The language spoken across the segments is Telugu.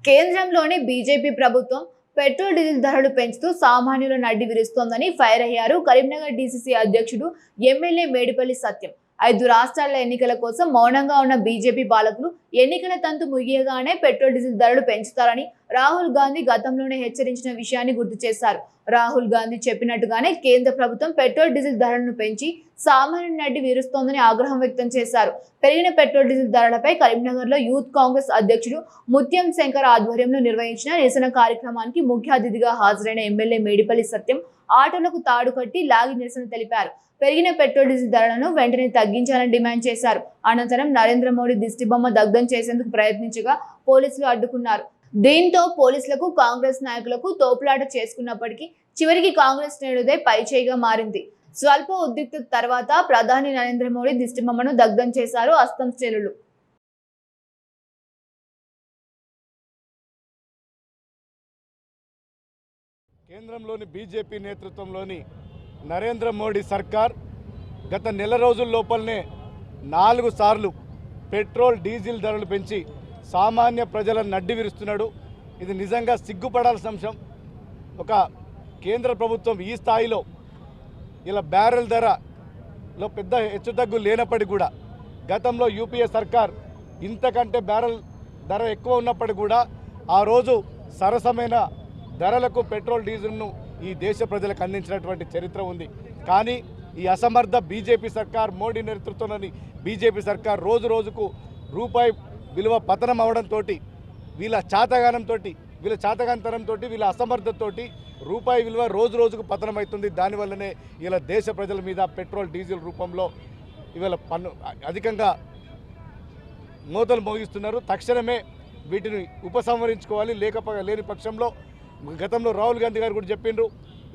కేంద్రంలోని బీజేపీ ప్రభుత్వం పెట్రోల్ డీజిల్ ధరలు పెంచుతూ సామాన్యుల నడ్డి విరుస్తోందని ఫైర్ అయ్యారు కరీంనగర్ డీసీసీ అధ్యక్షుడు ఎమ్మెల్యే మేడిపల్లి సత్యం. 5 రాష్ట్రాల ఎన్నికల కోసం మౌనంగా ఉన్న బీజేపీ పాలకులు ఎన్నికల తంతు ముగియగానే పెట్రోల్ డీజిల్ ధరలు పెంచుతారని రాహుల్ గాంధీ గతంలోనే హెచ్చరించిన విషయాన్ని గుర్తు చేశారు. రాహుల్ గాంధీ చెప్పినట్టుగానే కేంద్ర ప్రభుత్వం పెట్రోల్ డీజిల్ ధరలను పెంచి సామాన్య నడ్డి వీరుస్తోందని ఆగ్రహం వ్యక్తం చేశారు. పెరిగిన పెట్రోల్ డీజిల్ ధరలపై కరీంనగర్లో యూత్ కాంగ్రెస్ అధ్యక్షుడు ముత్యం శంకర్ ఆధ్వర్యంలో నిర్వహించిన నిరసన కార్యక్రమానికి ముఖ్య అతిథిగా హాజరైన ఎమ్మెల్యే మేడిపల్లి సత్యం ఆటోలకు తాడు కట్టి లాగి నిరసన తెలిపారు. పెరిగిన పెట్రోల్ డీజిల్ ధరలను వెంటనే తగ్గించాలని డిమాండ్ చేశారు. అనంతరం నరేంద్ర మోడీ దిష్టిబొమ్మ దగ్ధం చేసేందుకు ప్రయత్నించగా పోలీసులు అడ్డుకున్నారు. దీంతో పోలీసులకు కాంగ్రెస్ నాయకులకు తోపులాట చేసుకున్నప్పటికీ చివరికి కాంగ్రెస్ శ్రేణులదే పైచేయిగా మారింది. స్వల్ప ఉద్రిక్తత తర్వాత ప్రధాని నరేంద్ర మోడీ దిష్టిబొమ్మను దగ్ధం చేశారు అస్తం శ్రేణులు. కేంద్రంలోని బీజేపీ నేతృత్వంలోని నరేంద్ర మోడీ సర్కార్ గత నెల రోజుల లోపలనే 4 సార్లు పెట్రోల్ డీజిల్ ధరలు పెంచి సామాన్య ప్రజలను నడ్డి విరుస్తున్నాడు. ఇది నిజంగా సిగ్గుపడాల్సిన అంశం. ఒక కేంద్ర ప్రభుత్వం ఈ స్థాయిలో ఇలా బ్యారెల్ ధరలో పెద్ద హెచ్చుతగ్గు లేనప్పటికీ కూడా గతంలో యూపీఏ సర్కార్ ఇంతకంటే బ్యారెల్ ధర ఎక్కువ ఉన్నప్పటికీ కూడా ఆ రోజు సరసమైన ధరలకు పెట్రోల్ డీజిల్ను ఈ దేశ ప్రజలకు అందించినటువంటి చరిత్ర ఉంది. కానీ ఈ అసమర్థ బీజేపీ సర్కార్, మోడీ నేతృత్వంలోని బీజేపీ సర్కార్ రోజు రోజుకు రూపాయి విలువ పతనం అవడంతో వీళ్ళ చాతగానితనంతో వీళ్ళ అసమర్థతతో రూపాయి విలువ రోజు రోజుకు పతనం అవుతుంది. దానివల్లనే ఇలా దేశ ప్రజల మీద పెట్రోల్ డీజిల్ రూపంలో ఇవాళ అధికంగా మోతలు మోగిస్తున్నారు. తక్షణమే వీటిని ఉపసంహరించుకోవాలి. లేని పక్షంలో గతంలో రాహుల్ గాంధీ గారు కూడా చెప్పిండ్రు,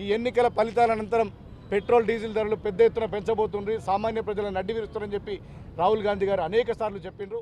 ఈ ఎన్నికల ఫలితాల అనంతరం పెట్రోల్ డీజిల్ ధరలు పెద్ద ఎత్తున పెంచబోతుండ్రు, సామాన్య ప్రజలను నడ్డి విరుస్తారని చెప్పి రాహుల్ గాంధీ గారు అనేక సార్లు చెప్పిండ్రు.